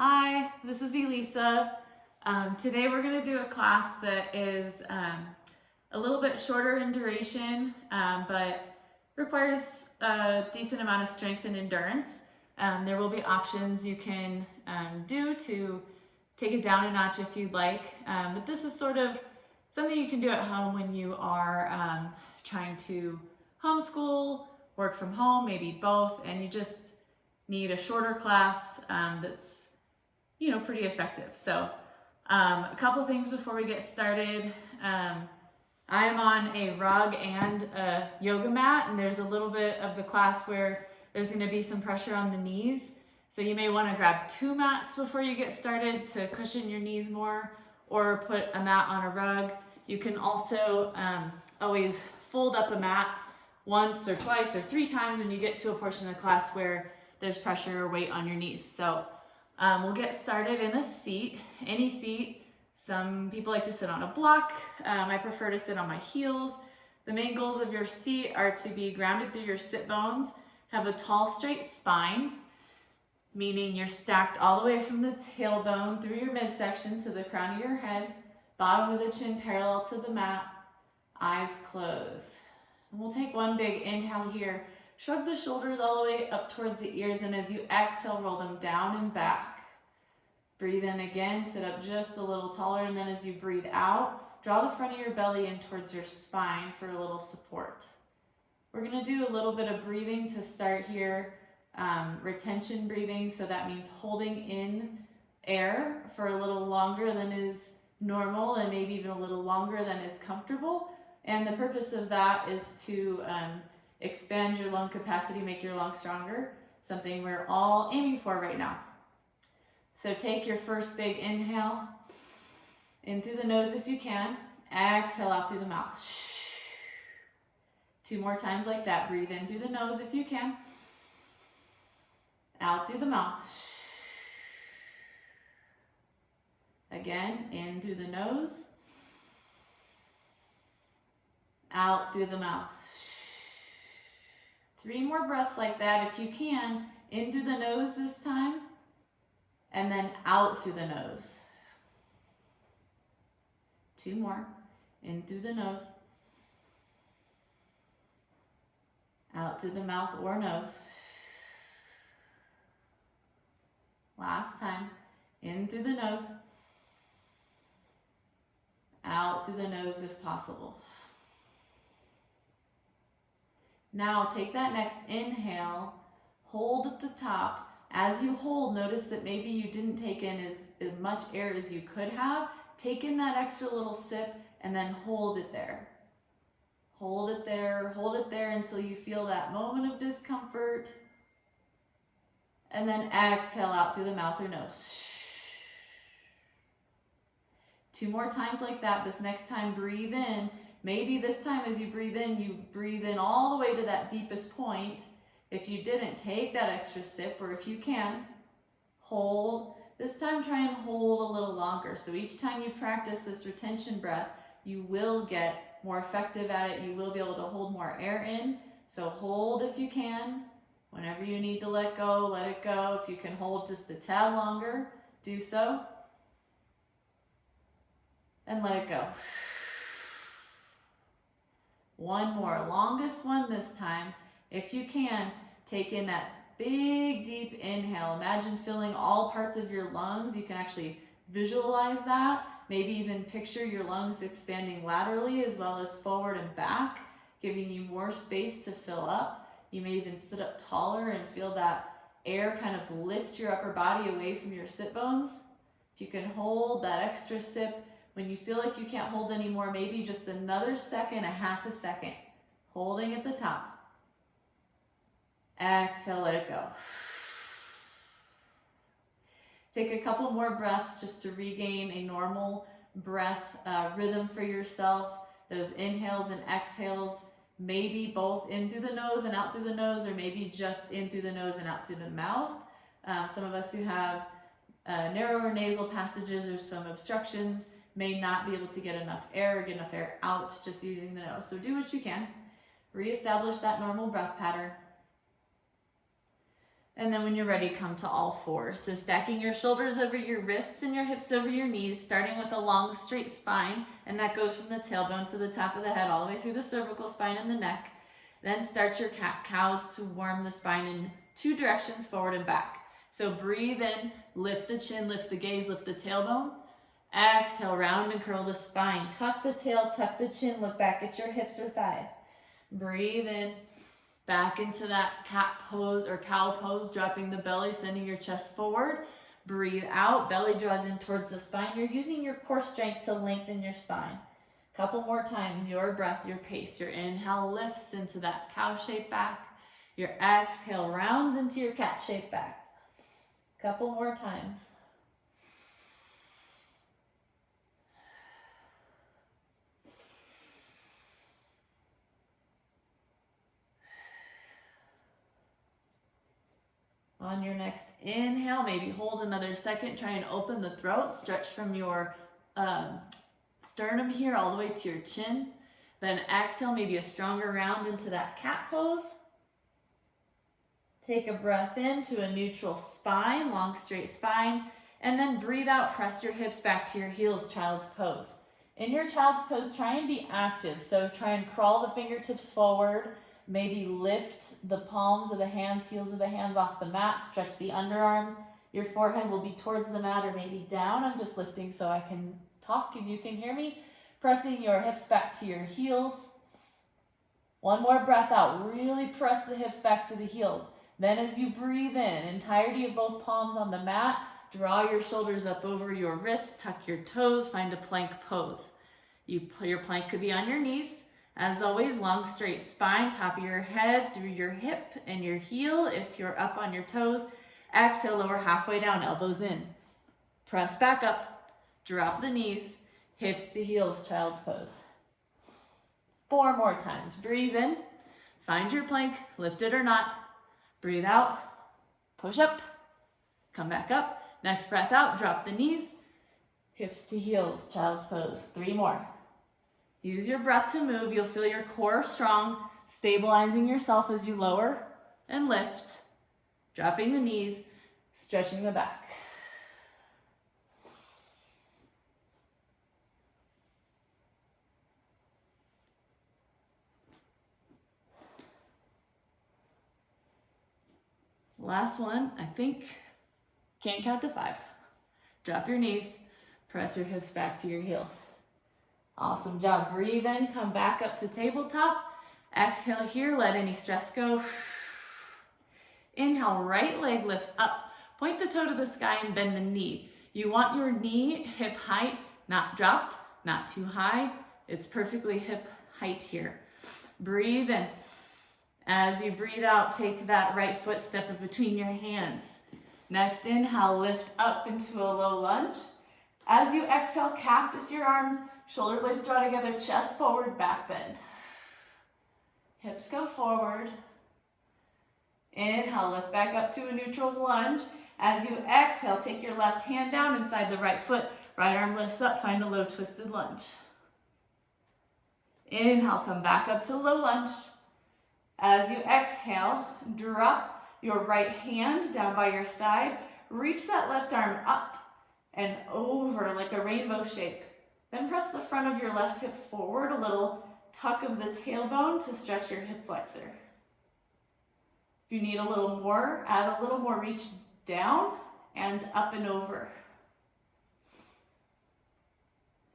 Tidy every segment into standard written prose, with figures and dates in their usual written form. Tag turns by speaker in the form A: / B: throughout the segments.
A: Hi, this is Elisa. Today we're going to do a class that is a little bit shorter in duration, but requires a decent amount of strength and endurance. There will be options you can do to take it down a notch if you'd like, but this is sort of something you can do at home when you are trying to homeschool, work from home, maybe both, and you just need a shorter class that's pretty effective. So a couple things before we get started. I'm on a rug and a yoga mat, and there's a little bit of the class where there's going to be some pressure on the knees. So you may want to grab 2 mats before you get started to cushion your knees more, or put a mat on a rug. You can also always fold up a mat once or twice or 3 times when you get to a portion of the class where there's pressure or weight on your knees. So we'll get started in a seat, any seat. Some people like to sit on a block. I prefer to sit on my heels. The main goals of your seat are to be grounded through your sit bones, have a tall, straight spine, meaning you're stacked all the way from the tailbone through your midsection to the crown of your head, bottom of the chin parallel to the mat, eyes closed. And we'll take one big inhale here. Shrug the shoulders all the way up towards the ears, and as you exhale, roll them down and back. Breathe in again, sit up just a little taller, and then as you breathe out, draw the front of your belly in towards your spine for a little support. We're going to do a little bit of breathing to start here, retention breathing, so that means holding in air for a little longer than is normal, and maybe even a little longer than is comfortable. And the purpose of that is to expand your lung capacity, make your lungs stronger, something we're all aiming for right now. So take your first big inhale, in through the nose if you can, exhale out through the mouth. 2 more times like that. Breathe in through the nose if you can, out through the mouth. Again, in through the nose, out through the mouth. 3 more breaths like that if you can, in through the nose this time, and then out through the nose. 2 more, in through the nose, out through the mouth or nose. Last time, in through the nose, out through the nose if possible. Now take that next inhale, hold at the top. As you hold, notice that maybe you didn't take in as much air as you could have. Take in that extra little sip and then hold it there. Hold it there until you feel that moment of discomfort. And then exhale out through the mouth or nose. 2 more times like that. This next time, breathe in. Maybe this time as you breathe in all the way to that deepest point. If you didn't, take that extra sip, or if you can, hold. This time, try and hold a little longer. So each time you practice this retention breath, you will get more effective at it. You will be able to hold more air in. So hold if you can. Whenever you need to let go, let it go. If you can hold just a tad longer, do so. And let it go. 1 more, longest one this time. If you can, take in that big, deep inhale. Imagine filling all parts of your lungs. You can actually visualize that. Maybe even picture your lungs expanding laterally as well as forward and back, giving you more space to fill up. You may even sit up taller and feel that air kind of lift your upper body away from your sit bones. If you can hold that extra sip, when you feel like you can't hold anymore, maybe just another second, a half a second. Holding at the top. Exhale, let it go. Take a couple more breaths just to regain a normal breath rhythm for yourself. Those inhales and exhales, maybe both in through the nose and out through the nose, or maybe just in through the nose and out through the mouth. Some of us who have narrower nasal passages or some obstructions may not be able to get enough air out just using the nose. So do what you can. Reestablish that normal breath pattern. And then when you're ready, come to all fours. So stacking your shoulders over your wrists and your hips over your knees, starting with a long straight spine, and that goes from the tailbone to the top of the head all the way through the cervical spine and the neck. Then start your cat-cows to warm the spine in 2 directions, forward and back. So breathe in, lift the chin, lift the gaze, lift the tailbone. Exhale, round and curl the spine. Tuck the tail, tuck the chin, look back at your hips or thighs. Breathe in, back into that cat pose or cow pose, dropping the belly, sending your chest forward. Breathe out, belly draws in towards the spine. You're using your core strength to lengthen your spine. Couple more times, your breath, your pace. Your inhale lifts into that cow-shaped back. Your exhale rounds into your cat-shaped back. Couple more times. On your next inhale, maybe hold another second. Try and open the throat. Stretch from your sternum here all the way to your chin. Then exhale, maybe a stronger round into that cat pose. Take a breath in to a neutral spine, long straight spine. And then breathe out, press your hips back to your heels, child's pose. In your child's pose, try and be active. So try and crawl the fingertips forward. Maybe lift the palms of the hands, heels of the hands off the mat. Stretch the underarms. Your forehead will be towards the mat or maybe down. I'm just lifting so I can talk and you can hear me. Pressing your hips back to your heels. One more breath out. Really press the hips back to the heels. Then as you breathe in, entirety of both palms on the mat, draw your shoulders up over your wrists, tuck your toes, find a plank pose. Your plank could be on your knees. As always, long straight spine, top of your head through your hip and your heel if you're up on your toes. Exhale, lower halfway down, elbows in. Press back up, drop the knees, hips to heels, child's pose. 4 more times. Breathe in, find your plank, lift it or not. Breathe out, push up, come back up. Next breath out, drop the knees, hips to heels, child's pose. 3 more. Use your breath to move. You'll feel your core strong, stabilizing yourself as you lower and lift, dropping the knees, stretching the back. Last one, I think. Can't count to 5. Drop your knees, press your hips back to your heels. Awesome job. Breathe in, come back up to tabletop. Exhale here, let any stress go. Inhale, right leg lifts up. Point the toe to the sky and bend the knee. You want your knee hip height, not dropped, not too high. It's perfectly hip height here. Breathe in. As you breathe out, take that right foot, step it between your hands. Next inhale, lift up into a low lunge. As you exhale, cactus your arms, shoulder blades draw together, chest forward, back bend. Hips go forward. Inhale, lift back up to a neutral lunge. As you exhale, take your left hand down inside the right foot. Right arm lifts up, find a low twisted lunge. Inhale, come back up to low lunge. As you exhale, drop your right hand down by your side. Reach that left arm up and over like a rainbow shape. Then press the front of your left hip forward, a little tuck of the tailbone to stretch your hip flexor. If you need a little more, add a little more reach down and up and over.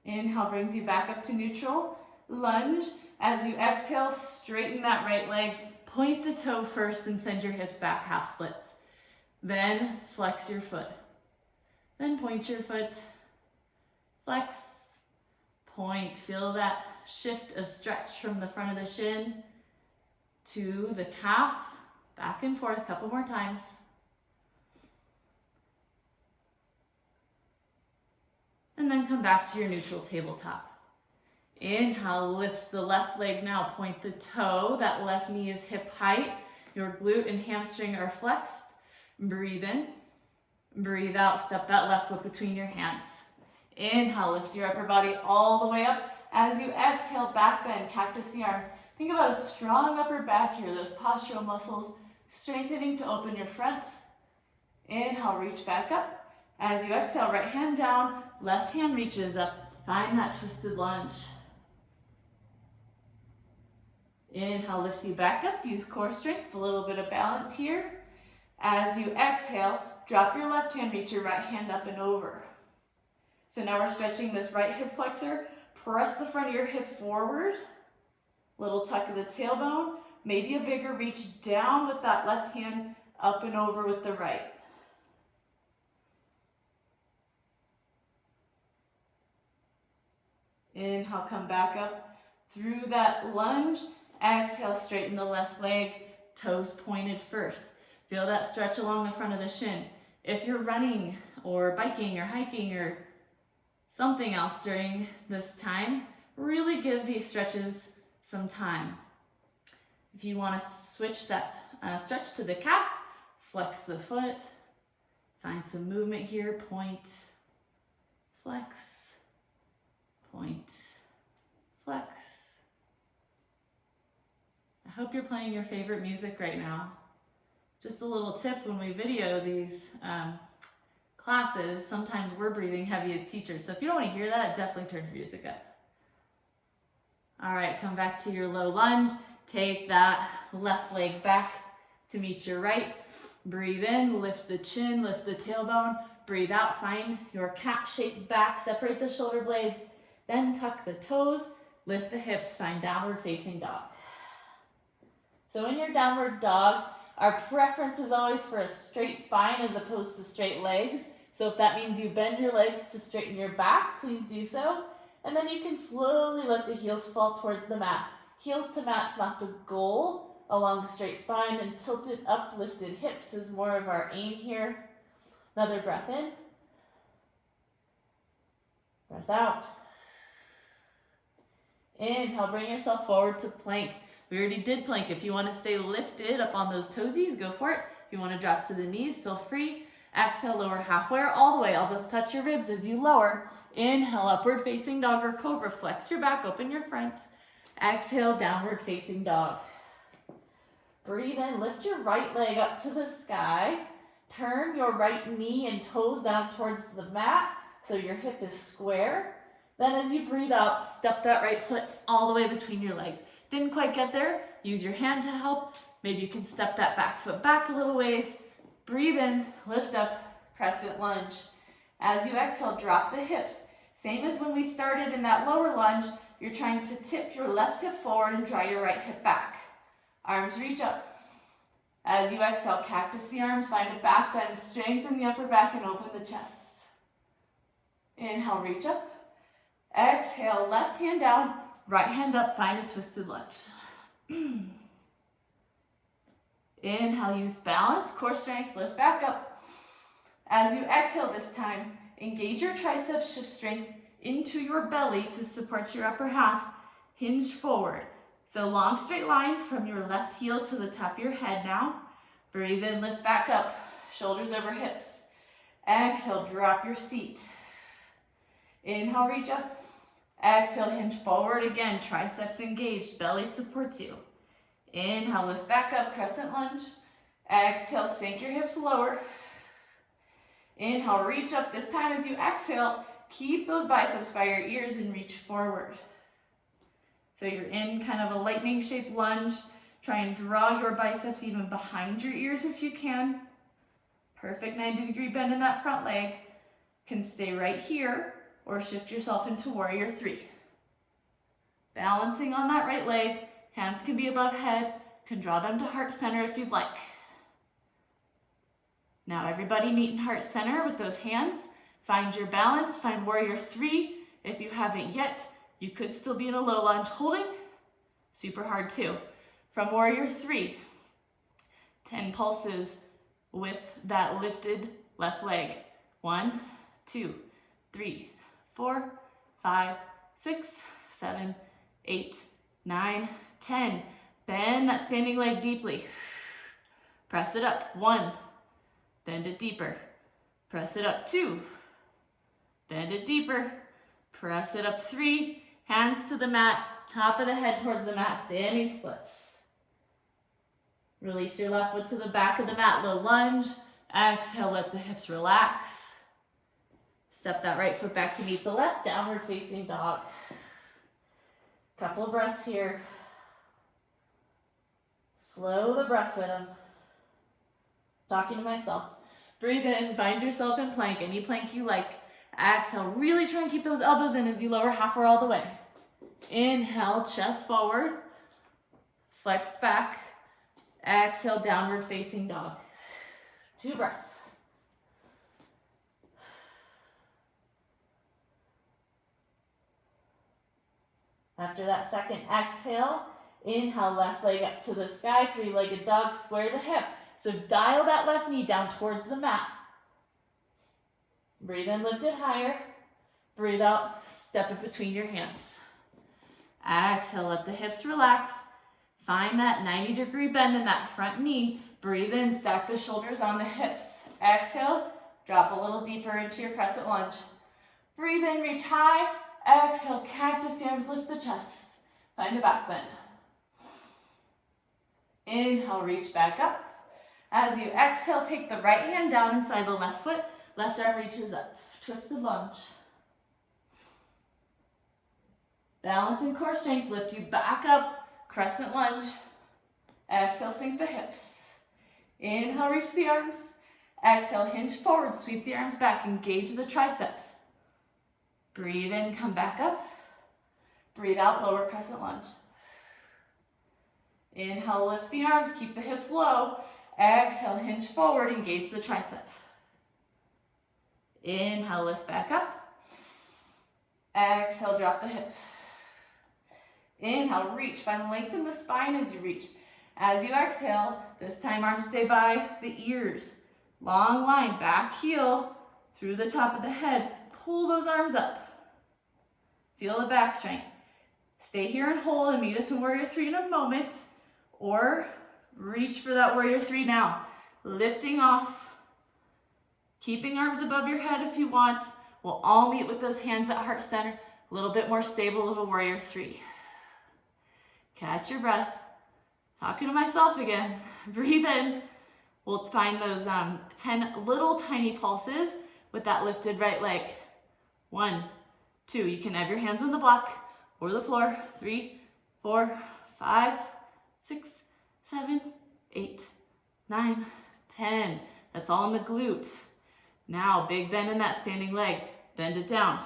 A: Inhale brings you back up to neutral. Lunge. As you exhale, straighten that right leg. Point the toe first and send your hips back, half splits. Then flex your foot. Then point your foot. Flex. Point. Feel that shift of stretch from the front of the shin to the calf. Back and forth, a couple more times. And then come back to your neutral tabletop. Inhale, lift the left leg now, point the toe. That left knee is hip height. Your glute and hamstring are flexed. Breathe in, breathe out, step that left foot between your hands. Inhale, lift your upper body all the way up. As you exhale, back bend, cactus the arms. Think about a strong upper back here, those postural muscles strengthening to open your front. Inhale, reach back up. As you exhale, right hand down, left hand reaches up. Find that twisted lunge. Inhale, lifts you back up. Use core strength, a little bit of balance here. As you exhale, drop your left hand, reach your right hand up and over. So now we're stretching this right hip flexor. Press the front of your hip forward. Little tuck of the tailbone. Maybe a bigger reach down with that left hand, up and over with the right. Inhale, come back up through that lunge. Exhale, straighten the left leg, toes pointed first. Feel that stretch along the front of the shin. If you're running or biking or hiking or something else during this time, really give these stretches some time. If you want to switch that stretch to the calf, flex the foot, find some movement here, point, flex, point, flex. I hope you're playing your favorite music right now. Just a little tip, when we video these classes, sometimes we're breathing heavy as teachers. So if you don't want to hear that, definitely turn your music up. All right, come back to your low lunge. Take that left leg back to meet your right. Breathe in, lift the chin, lift the tailbone. Breathe out, find your cat-shaped back. Separate the shoulder blades, then tuck the toes, lift the hips, find downward facing dog. So in your downward dog, our preference is always for a straight spine as opposed to straight legs. So if that means you bend your legs to straighten your back, please do so. And then you can slowly let the heels fall towards the mat. Heels to mat's not the goal along the straight spine, and tilted uplifted hips is more of our aim here. Another breath in. Breath out. Inhale, bring yourself forward to plank. We already did plank. If you want to stay lifted up on those toesies, go for it. If you want to drop to the knees, feel free. Exhale, lower halfway or all the way. Elbows touch your ribs as you lower. Inhale, upward facing dog or cobra. Flex your back, open your front. Exhale, downward facing dog. Breathe in, lift your right leg up to the sky. Turn your right knee and toes down towards the mat so your hip is square. Then as you breathe out, step that right foot all the way between your legs. Didn't quite get there, use your hand to help. Maybe you can step that back foot back a little ways. Breathe in, lift up, crescent lunge. As you exhale, drop the hips. Same as when we started in that lower lunge, you're trying to tip your left hip forward and draw your right hip back. Arms reach up. As you exhale, cactus the arms, find a back bend, strengthen the upper back and open the chest. Inhale, reach up. Exhale, left hand down, right hand up, find a twisted lunge. Inhale, use balance, core strength, lift back up. As you exhale this time, engage your triceps, shift strength into your belly to support your upper half. Hinge forward. So long straight line from your left heel to the top of your head now. Breathe in, lift back up, shoulders over hips. Exhale, drop your seat. Inhale, reach up. Exhale, hinge forward again, triceps engaged, belly supports you. Inhale, lift back up, crescent lunge. Exhale, sink your hips lower. Inhale, reach up. This time as you exhale, keep those biceps by your ears and reach forward. So you're in kind of a lightning shaped lunge. Try and draw your biceps even behind your ears if you can. Perfect 90-degree bend in that front leg. Can stay right here or shift yourself into warrior 3. Balancing on that right leg. Hands can be above head. Can draw them to heart center if you'd like. Now everybody meet in heart center with those hands. Find your balance, find warrior 3. If you haven't yet, you could still be in a low lunge holding. Super hard too. From warrior 3, 10 pulses with that lifted left leg. 1, 2, 3, 4, 5, 6, 7, 8, 9, 10. Bend that standing leg deeply. Press it up. 1. Bend it deeper. Press it up. 2. Bend it deeper. Press it up. 3. Hands to the mat. Top of the head towards the mat. Standing splits. Release your left foot to the back of the mat, low lunge. Exhale, let the hips relax. Step that right foot back to meet the left, downward facing dog. Couple of breaths here. Slow the breath rhythm. Talking to myself. Breathe in, find yourself in plank, any plank you like. Exhale, really try and keep those elbows in as you lower half or all the way. Inhale, chest forward, flexed back. Exhale, downward facing dog. 2 breaths. After that second exhale, inhale, left leg up to the sky, 3-legged dog, square the hip. So dial that left knee down towards the mat. Breathe in, lift it higher. Breathe out, step it between your hands. Exhale, let the hips relax. Find that 90-degree bend in that front knee. Breathe in, stack the shoulders on the hips. Exhale, drop a little deeper into your crescent lunge. Breathe in, reach high. Exhale, cactus arms, lift the chest. Find a back bend. Inhale, reach back up. As you exhale, take the right hand down inside the left foot. Left arm reaches up. Twisted lunge. Balance and core strength, lift you back up. Crescent lunge. Exhale, sink the hips. Inhale, reach the arms. Exhale, hinge forward, sweep the arms back, engage the triceps. Breathe in, come back up. Breathe out, lower crescent lunge. Inhale, lift the arms, keep the hips low. Exhale, hinge forward, engage the triceps. Inhale, lift back up. Exhale, drop the hips. Inhale, reach, find length in the spine as you reach. As you exhale, this time arms stay by the ears. Long line, back heel through the top of the head. Pull those arms up. Feel the back strength. Stay here and hold and meet us in Warrior 3 in a moment. Or reach for that Warrior 3 now. Lifting off. Keeping arms above your head if you want. We'll all meet with those hands at heart center. A little bit more stable of a Warrior 3. Catch your breath. Talking to myself again. Breathe in. We'll find those 10 little tiny pulses with that lifted right leg. 1, 2. You can have your hands on the block or the floor. 3, 4, 5, 6, 7, 8, 9, 10. That's all in the glute. Now, big bend in that standing leg. Bend it down.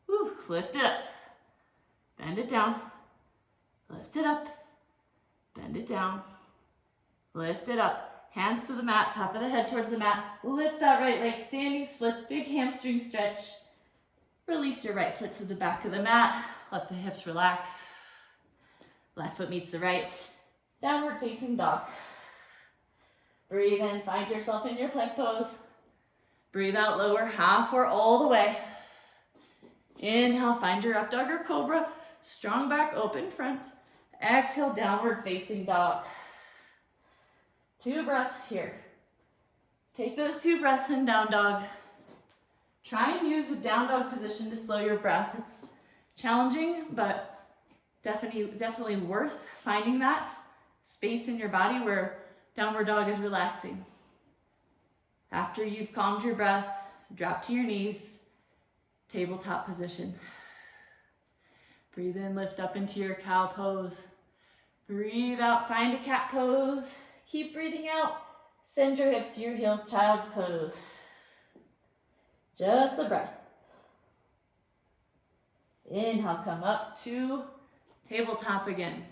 A: Woo, lift it up. Bend it down. Lift it up. Bend it down. Lift it up. Hands to the mat, top of the head towards the mat. Lift that right leg, standing splits, big hamstring stretch. Release your right foot to the back of the mat. Let the hips relax. Left foot meets the right. Downward facing dog. Breathe in, find yourself in your plank pose. Breathe out, lower half or all the way. Inhale, find your up dog or cobra. Strong back, open front. Exhale, downward facing dog. 2 breaths here. Take those 2 breaths in down dog. Try and use the down dog position to slow your breath. It's challenging, but definitely worth finding that space in your body where downward dog is relaxing. After you've calmed your breath, drop to your knees, tabletop position. Breathe in, lift up into your cow pose. Breathe out, find a cat pose. Keep breathing out. Send your hips to your heels, child's pose. Just a breath. Inhale, come up to tabletop again.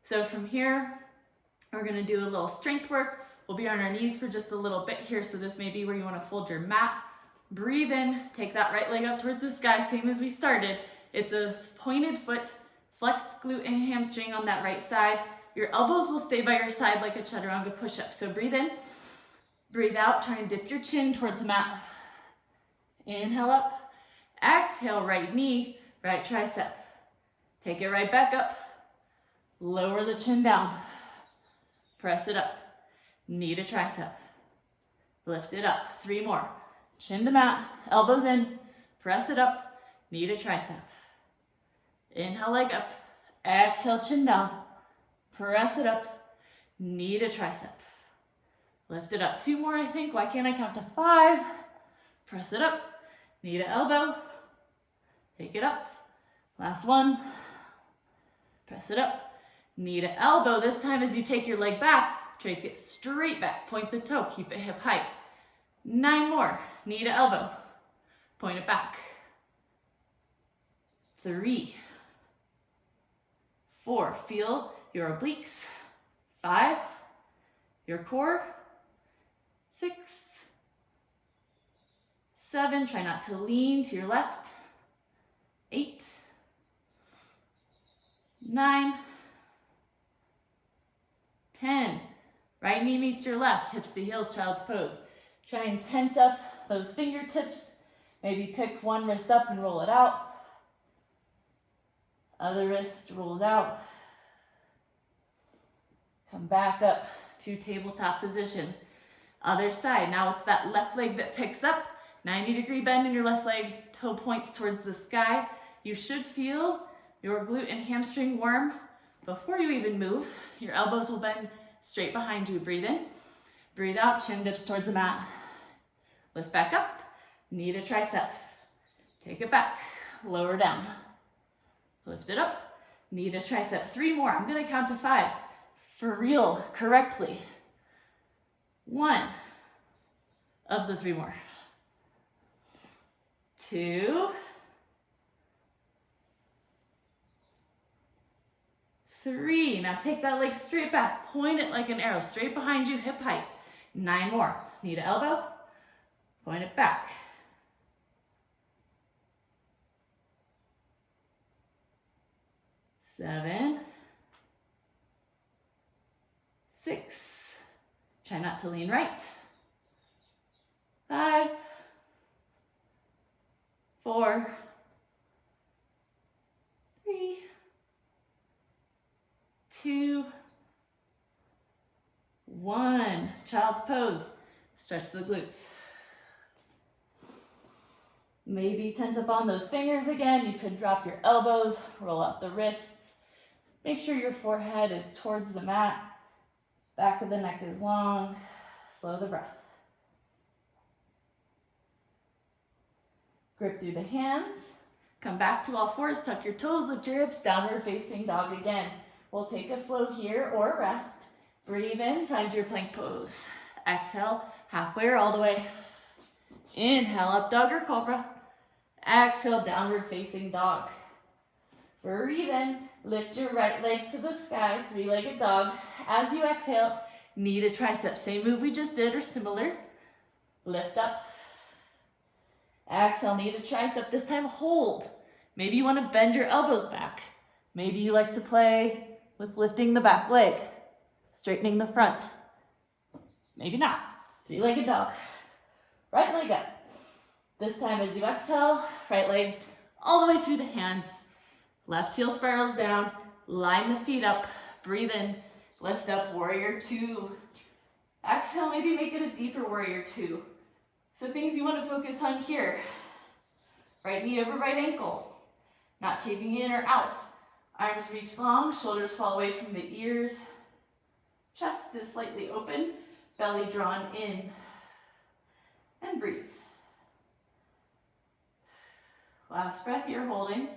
A: So from here, we're gonna do a little strength work. We'll be on our knees for just a little bit here. So this may be where you wanna fold your mat. Breathe in, take that right leg up towards the sky, same as we started. It's a pointed foot, flexed glute and hamstring on that right side. Your elbows will stay by your side like a chaturanga push-up. So breathe in, breathe out, try and dip your chin towards the mat. Inhale up, exhale, right knee, right tricep. Take it right back up, lower the chin down, press it up, knee to tricep, lift it up, 3 more. Chin to mat, elbows in, press it up, knee to tricep. Inhale, leg up, exhale, chin down, press it up, knee to tricep. Lift it up. 2 more, I think. Why can't I count to 5? Press it up. Knee to elbow. Take it up. Last one. Press it up. Knee to elbow. This time as you take your leg back, take it straight back. Point the toe. Keep it hip height. 9 more. Knee to elbow. Point it back. 3, 4. Feel your obliques. 5. Your core. 6, 7. Try not to lean to your left. 8, 9, 10. Right knee meets your left, hips to heels, child's pose. Try and tent up those fingertips. Maybe pick one wrist up and roll it out. Other wrist rolls out. Come back up to tabletop position. Other side. Now it's that left leg that picks up. 90-degree bend in your left leg. Toe points towards the sky. You should feel your glute and hamstring warm before you even move. Your elbows will bend straight behind you. Breathe in. Breathe out. Chin dips towards the mat. Lift back up. Knee to tricep. Take it back. Lower down. Lift it up. Knee to tricep. 3 more. I'm going to count to 5. For real, correctly. 1 of the 3 more. 2, 3. Now take that leg straight back. Point it like an arrow. Straight behind you, hip height. 9 more. Knee to elbow. Point it back. 7, 6. Try not to lean right. 5, 4, 3, 2, 1. Child's pose. Stretch the glutes. Maybe tense up on those fingers again. You could drop your elbows, roll out the wrists. Make sure your forehead is towards the mat. Back of the neck is long. Slow the breath. Grip through the hands. Come back to all fours. Tuck your toes. Lift your hips. Downward facing dog again. We'll take a flow here or rest. Breathe in. Find your plank pose. Exhale. Halfway or all the way. Inhale. Up dog or cobra. Exhale. Downward facing dog. Breathe in. Lift your right leg to the sky. 3-legged dog. As you exhale, knee to tricep. Same move we just did or similar. Lift up. Exhale, knee to tricep. This time hold. Maybe you want to bend your elbows back. Maybe you like to play with lifting the back leg, straightening the front. Maybe not. 3-legged dog. Right leg up. This time as you exhale, right leg all the way through the hands. Left heel spirals down. Line the feet up. Breathe in. Lift up, warrior 2. Exhale, maybe make it a deeper warrior 2. So things you want to focus on here. Right knee over right ankle. Not caving in or out. Arms reach long, shoulders fall away from the ears. Chest is slightly open, belly drawn in. And breathe. Last breath here, holding.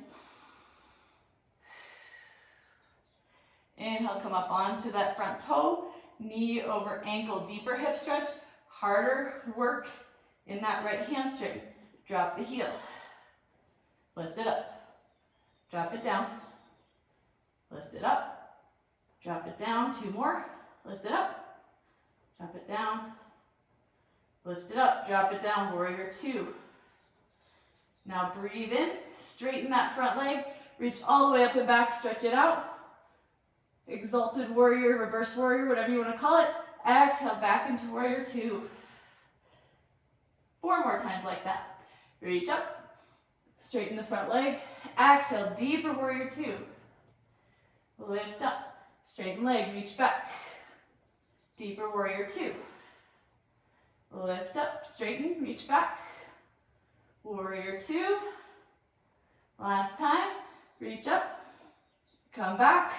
A: Inhale, come up onto that front toe, knee over ankle, deeper hip stretch, harder work in that right hamstring. Drop the heel, lift it up, drop it down, lift it up, drop it down, 2 more, lift it up, drop it down, lift it up, drop it down, warrior 2. Now breathe in, straighten that front leg, reach all the way up and back, stretch it out. Exalted warrior, reverse warrior, whatever you want to call it. Exhale, back into warrior 2. 4 more times like that. Reach up, straighten the front leg. Exhale, deeper warrior 2. Lift up, straighten leg, reach back. Deeper warrior 2. Lift up, straighten, reach back. Warrior 2. Last time, reach up, come back.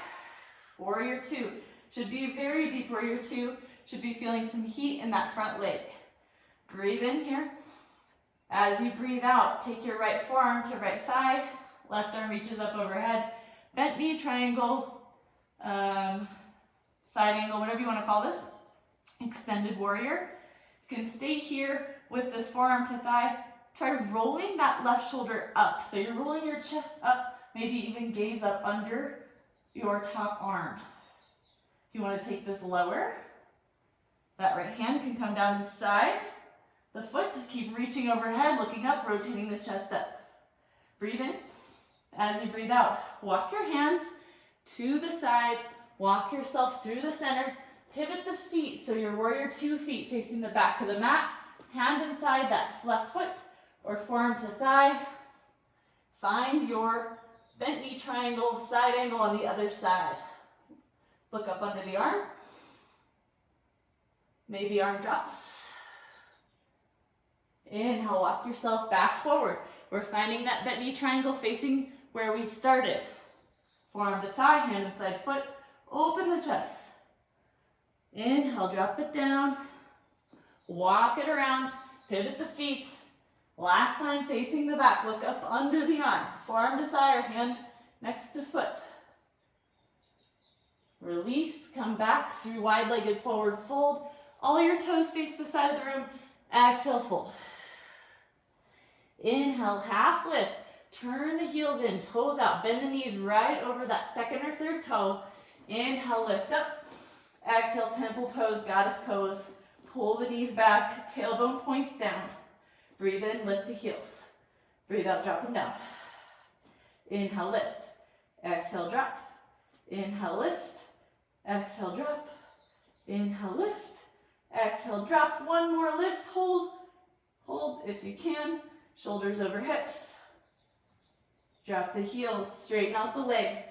A: Warrior 2. Should be very deep. Warrior two should be feeling some heat in that front leg. Breathe in here. As you breathe out, take your right forearm to right thigh. Left arm reaches up overhead. Bent knee triangle, side angle, whatever you want to call this. Extended warrior. You can stay here with this forearm to thigh. Try rolling that left shoulder up. So you're rolling your chest up, maybe even gaze up under your top arm. If you want to take this lower, that right hand can come down inside the foot. Keep reaching overhead, looking up, rotating the chest up. Breathe in. As you breathe out, walk your hands to the side, walk yourself through the center, pivot the feet so your warrior two feet facing the back of the mat, hand inside that left foot or forearm to thigh. Find your bent knee triangle, side angle on the other side. Look up under the arm. Maybe arm drops. Inhale, walk yourself back forward. We're finding that bent knee triangle facing where we started. Forearm to thigh, hand inside foot, open the chest. Inhale, drop it down. Walk it around, pivot the feet. Last time facing the back, look up under the arm. Forearm to thigh or hand next to foot. Release, come back through wide-legged forward fold. All your toes face the side of the room. Exhale, fold. Inhale, half lift. Turn the heels in, toes out. Bend the knees right over that second or third toe. Inhale, lift up. Exhale, temple pose, goddess pose. Pull the knees back, tailbone points down. Breathe in, lift the heels. Breathe out, drop them down. Inhale, lift. Exhale, drop. Inhale, lift. Exhale, drop. Inhale, lift. Exhale, drop. One more lift, hold. Hold if you can. Shoulders over hips. Drop the heels, straighten out the legs.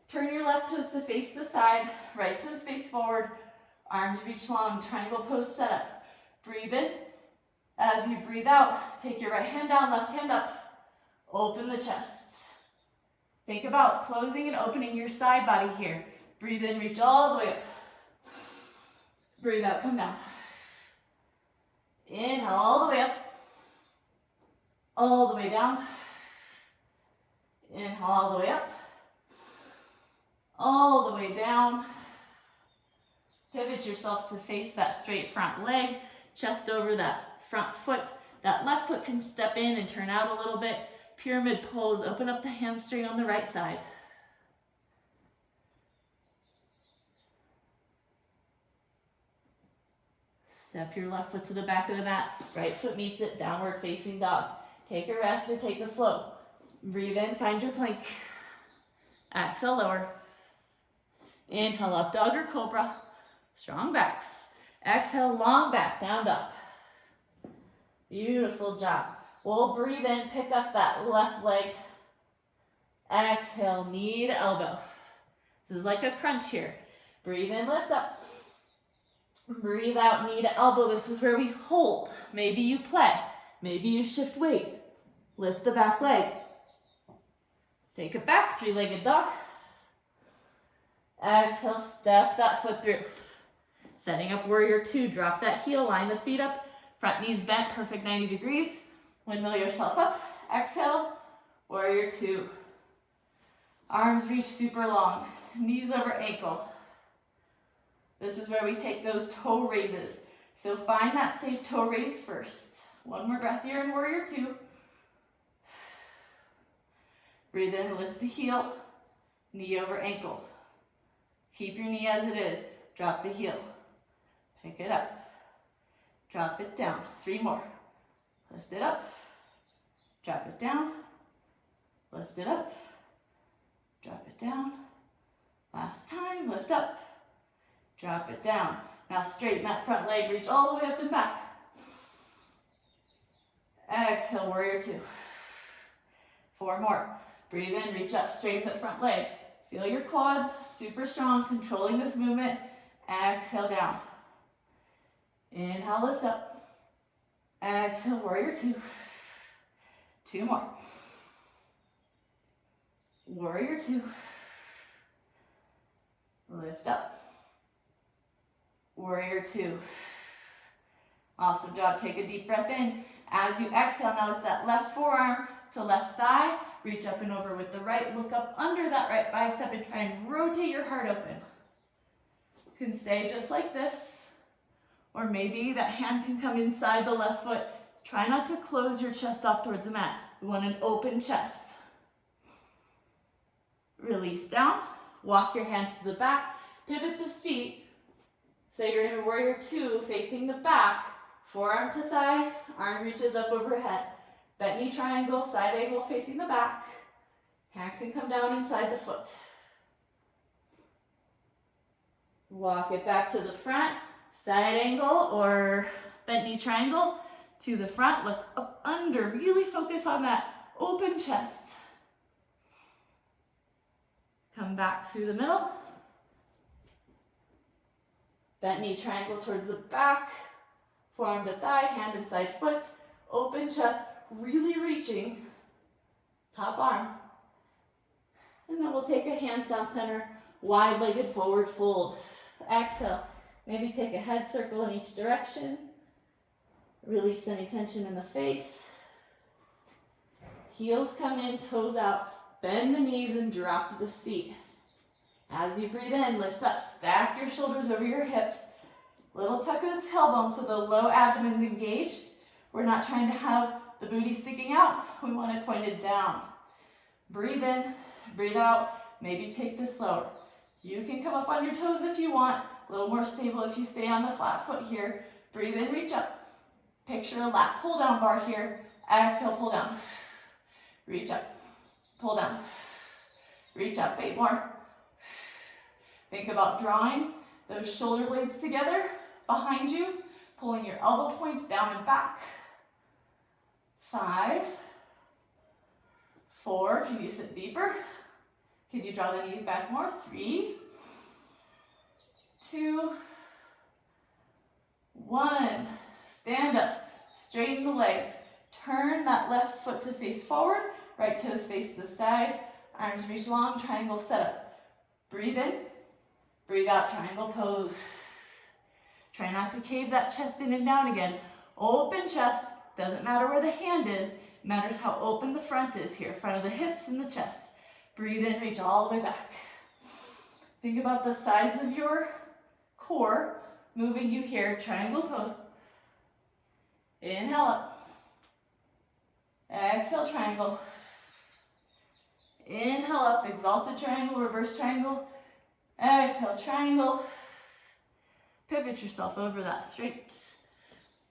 A: Turn your left toes to face the side, right toes face forward. Arms reach long, triangle pose set up. Breathe in. As you breathe out, take your right hand down, left hand up. Open the chest. Think about closing and opening your side body here. Breathe in, reach all the way up. Breathe out, come down. Inhale all the way up. All the way down. Inhale all the way up. All the way down. Pivot yourself to face that straight front leg. Chest over that front foot. That left foot can step in and turn out a little bit. Pyramid pose. Open up the hamstring on the right side. Step your left foot to the back of the mat. Right foot meets it. Downward facing dog. Take a rest or take the flow. Breathe in, find your plank. Exhale, lower. Inhale, up dog or cobra. Strong backs. Exhale, long back, down dog. Beautiful job. We'll breathe in, pick up that left leg. Exhale, knee to elbow. This is like a crunch here. Breathe in, lift up. Breathe out, knee to elbow. This is where we hold. Maybe you play. Maybe you shift weight. Lift the back leg. Take it back, three-legged dog. Exhale, step that foot through. Setting up warrior two, drop that heel, line the feet up, front knees bent, perfect 90 degrees. Windmill yourself up. Exhale, warrior two. Arms reach super long, knees over ankle. This is where we take those toe raises. So find that safe toe raise first. One more breath here in warrior two. Breathe in, lift the heel, knee over ankle. Keep your knee as it is. Drop the heel. Pick it up. Drop it down. 3 more. Lift it up. Drop it down. Lift it up. Drop it down. Last time, lift up. Drop it down. Now straighten that front leg, reach all the way up and back. Exhale, warrior two. 4 more. Breathe in, reach up, straighten the front leg. Feel your quad, super strong, controlling this movement. Exhale down. Inhale, lift up. Exhale, warrior two. 2 more. Warrior two. Lift up. Warrior two. Awesome job. Take a deep breath in. As you exhale, now it's that left forearm to left thigh. Reach up and over with the right. Look up under that right bicep and try and rotate your heart open. You can stay just like this. Or maybe that hand can come inside the left foot. Try not to close your chest off towards the mat. We want an open chest. Release down. Walk your hands to the back. Pivot the feet. So you're in a warrior two, facing the back. Forearm to thigh, arm reaches up overhead. Bent knee triangle, side angle facing the back. Hand can come down inside the foot. Walk it back to the front, side angle or bent knee triangle to the front. Look up under, really focus on that open chest. Come back through the middle. Bent knee triangle towards the back. Forearm to thigh, hand inside foot, open chest, really reaching, top arm. And then we'll take a hands down center, wide-legged forward fold. Exhale, maybe take a head circle in each direction. Release any tension in the face. Heels come in, toes out, bend the knees and drop the seat. As you breathe in, lift up, stack your shoulders over your hips. Little tuck of the tailbone so the low abdomen's engaged. We're not trying to have the booty sticking out. We want it pointed down. Breathe in, breathe out. Maybe take this lower. You can come up on your toes if you want. A little more stable if you stay on the flat foot here. Breathe in, reach up. Picture a lat pull down bar here. Exhale, pull down. Reach up, pull down. Reach up, 8 more. Think about drawing those shoulder blades together behind you, pulling your elbow points down and back. 5, 4, can you sit deeper? Can you draw the knees back more? 3, 2, 1. Stand up, straighten the legs. Turn that left foot to face forward, right toes face the side, arms reach long, triangle set up. Breathe in. Breathe out, triangle pose. Try not to cave that chest in and down again. Open chest, doesn't matter where the hand is, it matters how open the front is here, front of the hips and the chest. Breathe in, reach all the way back. Think about the sides of your core moving you here, triangle pose. Inhale up. Exhale, triangle. Inhale up, exalted triangle, reverse triangle. Exhale, triangle. Pivot yourself over that straight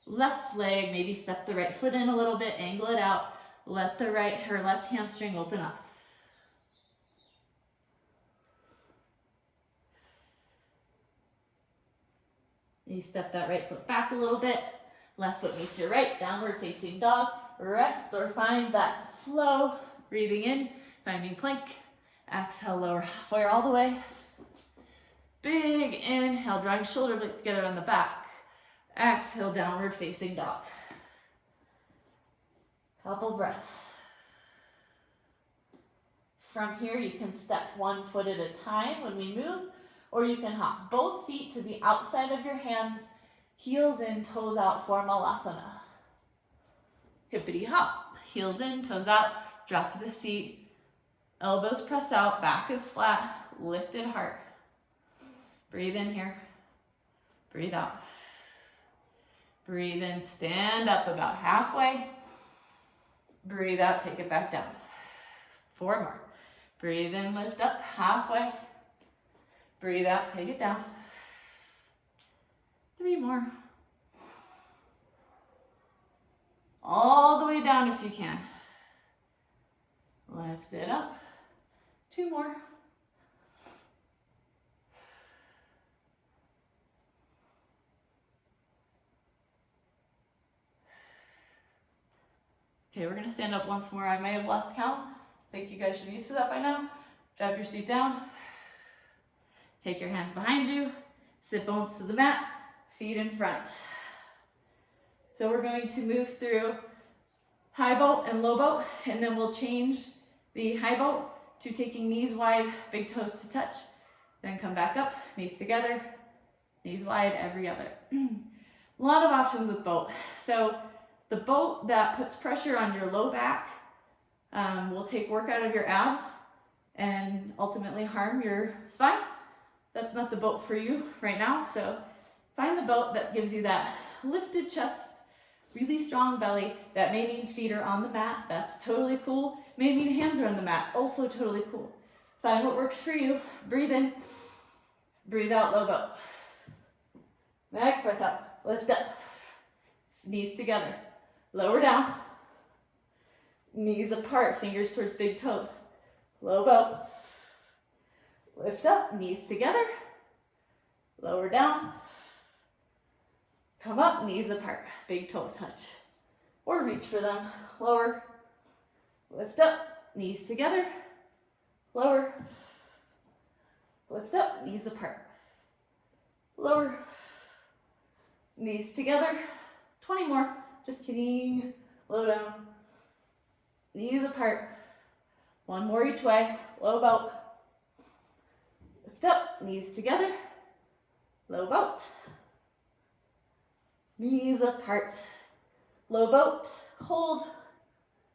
A: left leg. Maybe step the right foot in a little bit, angle it out. Let the right or left hamstring open up. You step that right foot back a little bit. Left foot meets your right, downward facing dog. Rest or find that flow. Breathing in, finding plank. Exhale, lower halfway all the way. Big inhale, drawing shoulder blades together on the back. Exhale, downward facing dog. Couple breaths. From here, you can step 1 foot at a time when we move, or you can hop both feet to the outside of your hands, heels in, toes out for malasana. Hippity hop, heels in, toes out, drop the seat, elbows press out, back is flat, lifted heart. Breathe in here, breathe out. Breathe in, stand up about halfway. Breathe out, take it back down. 4 more. Breathe in, lift up halfway. Breathe out, take it down. 3 more. All the way down if you can. Lift it up. 2 more. Okay, we're gonna stand up once more. I may have lost count. I think you guys should be used to that by now. Drop your seat down. Take your hands behind you. Sit bones to the mat. Feet in front. So we're going to move through high boat and low boat, and then we'll change the high boat to taking knees wide, big toes to touch. Then come back up, knees together, knees wide every other. A lot of options with boat. So the boat that puts pressure on your low back will take work out of your abs and ultimately harm your spine. That's not the boat for you right now. So find the boat that gives you that lifted chest, really strong belly. That may mean feet are on the mat. That's totally cool. May mean hands are on the mat. Also totally cool. Find what works for you. Breathe in. Breathe out, low boat. Next breath up. Lift up. Knees together. Lower down. Knees apart. Fingers towards big toes. Low boat. Lift up. Knees together. Lower down. Come up. Knees apart. Big toes touch. Or reach for them. Lower. Lift up. Knees together. Lower. Lift up. Knees apart. Lower. Knees together. 20 more. Just kidding. Low down. Knees apart. One more each way. Low boat. Lift up. Knees together. Low boat. Knees apart. Low boat. Hold.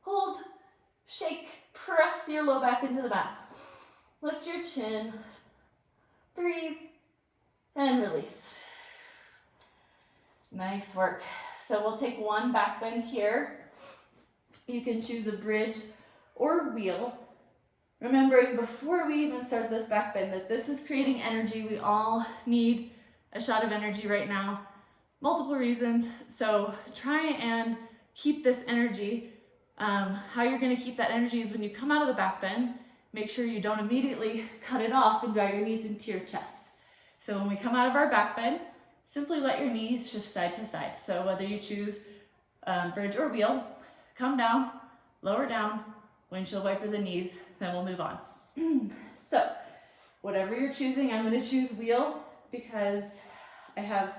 A: Hold. Shake. Press your low back into the mat. Lift your chin. Breathe. And release. Nice work. So we'll take one back bend here. You can choose a bridge or wheel. Remembering before we even start this back bend that this is creating energy. We all need a shot of energy right now. Multiple reasons. So try and keep this energy. How you're going to keep that energy is when you come out of the back bend, make sure you don't immediately cut it off and drag your knees into your chest. So when we come out of our back bend, simply let your knees shift side to side. So whether you choose bridge or wheel, come down, lower down, windshield wiper the knees, then we'll move on. So whatever you're choosing, I'm going to choose wheel because I have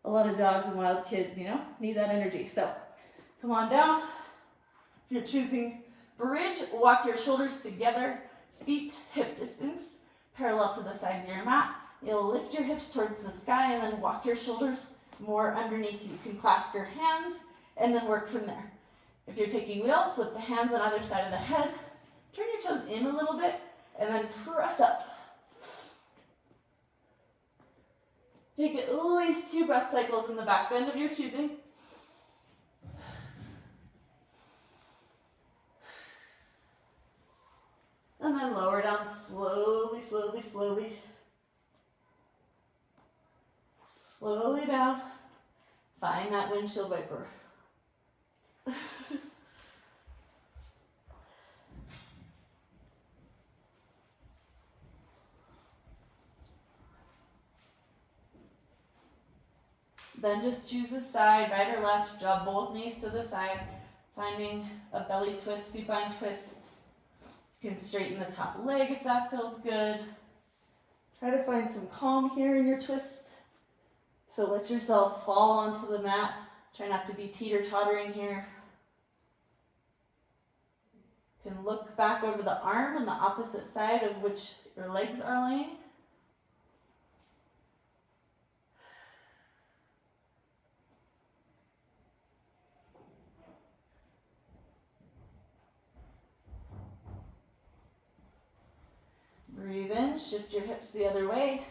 A: a lot of dogs and wild kids, need that energy. So come on down. If you're choosing bridge, walk your shoulders together, feet hip distance, parallel to the sides of your mat. You'll lift your hips towards the sky and then walk your shoulders more underneath you. You can clasp your hands and then work from there. If you're taking wheel, flip the hands on either side of the head, turn your toes in a little bit, and then press up. Take at least 2 breath cycles in the back bend of your choosing. And then lower down slowly, slowly, slowly. Slowly down. Find that windshield wiper. Then just choose a side, right or left. Draw both knees to the side, finding a belly twist, supine twist. You can straighten the top leg if that feels good. Try to find some calm here in your twist. So let yourself fall onto the mat. Try not to be teeter-tottering here. You can look back over the arm on the opposite side of which your legs are laying. Breathe in, shift your hips the other way.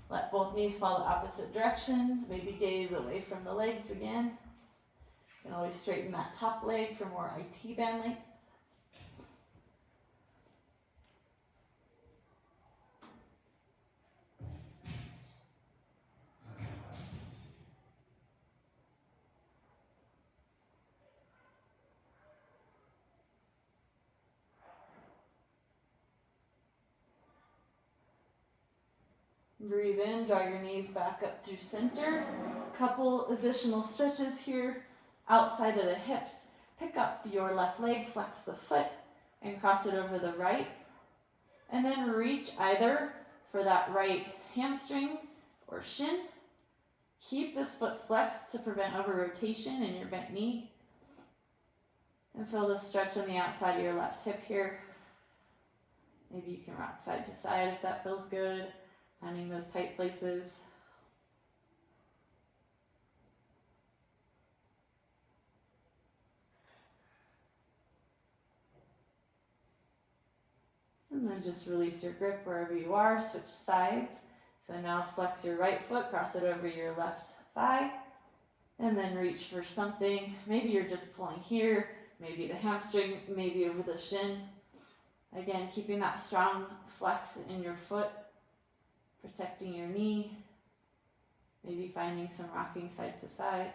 A: Let both knees fall the opposite direction. Maybe gaze away from the legs again. You can always straighten that top leg for more IT band length. Breathe in, draw your knees back up through center. Couple additional stretches here outside of the hips. Pick up your left leg, flex the foot, and cross it over the right. And then reach either for that right hamstring or shin. Keep this foot flexed to prevent over rotation in your bent knee. And feel the stretch on the outside of your left hip here. Maybe you can rock side to side if that feels good. Finding those tight places.
B: And then just release your grip wherever you are, switch sides. So now flex your right foot, cross it over your left thigh, and then reach for something. Maybe you're just pulling here, maybe the hamstring, maybe over the shin. Again, keeping that strong flex in your foot, protecting your knee, maybe finding some rocking side to side.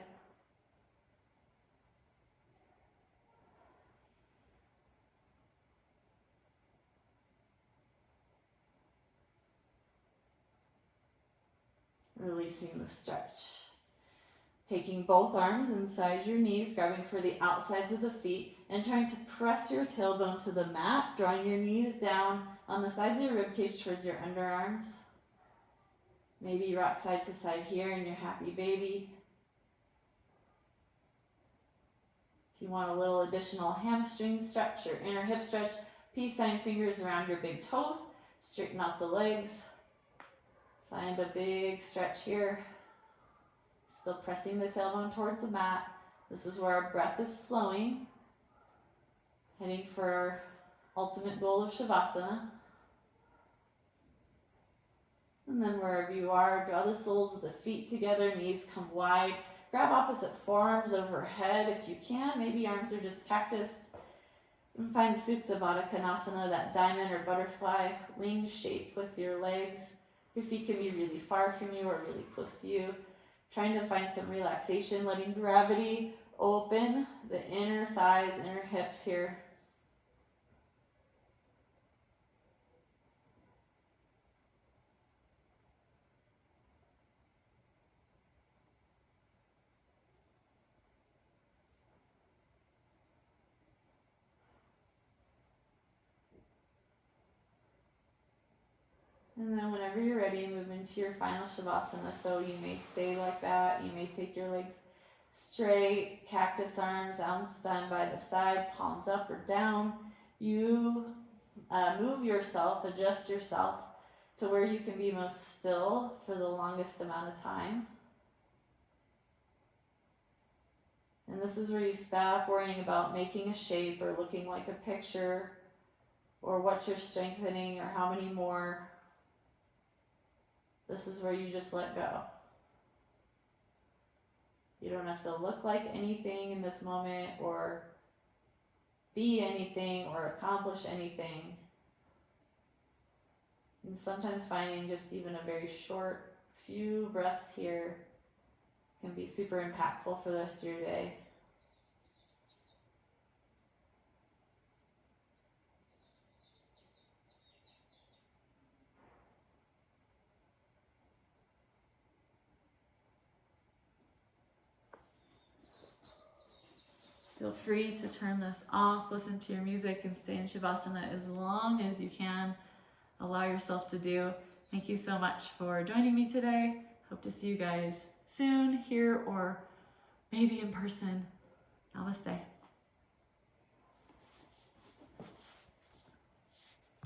B: Releasing the stretch. Taking both arms inside your knees, grabbing for the outsides of the feet, and trying to press your tailbone to the mat, drawing your knees down on the sides of your ribcage towards your underarms. Maybe you rock side to side here in your happy baby. If you want a little additional hamstring stretch or inner hip stretch, peace sign fingers around your big toes, straighten out the legs. Find a big stretch here. Still pressing the tailbone towards the mat. This is where our breath is slowing. Heading for our ultimate goal of shavasana. And then wherever you are, draw the soles of the feet together, knees come wide. Grab opposite forearms overhead if you can. Maybe arms are just cactus. And find Supta Baddha Konasana, that diamond or butterfly wing shape with your legs. Your feet can be really far from you or really close to you. Trying to find some relaxation, letting gravity open the inner thighs, inner hips here. And then whenever you're ready, move into your final shavasana. So you may stay like that. You may take your legs straight, cactus arms stand by the side, palms up or down. You move yourself, adjust yourself to where you can be most still for the longest amount of time. And this is where you stop worrying about making a shape or looking like a picture or what you're strengthening or how many more. This is where you just let go. You don't have to look like anything in this moment or be anything or accomplish anything. And sometimes finding just even a very short few breaths here can be super impactful for the rest of your day. Feel free to turn this off, listen to your music, and stay in Shavasana as long as you can. Allow yourself to do. Thank you so much for joining me today. Hope to see you guys soon here or maybe in person. Namaste.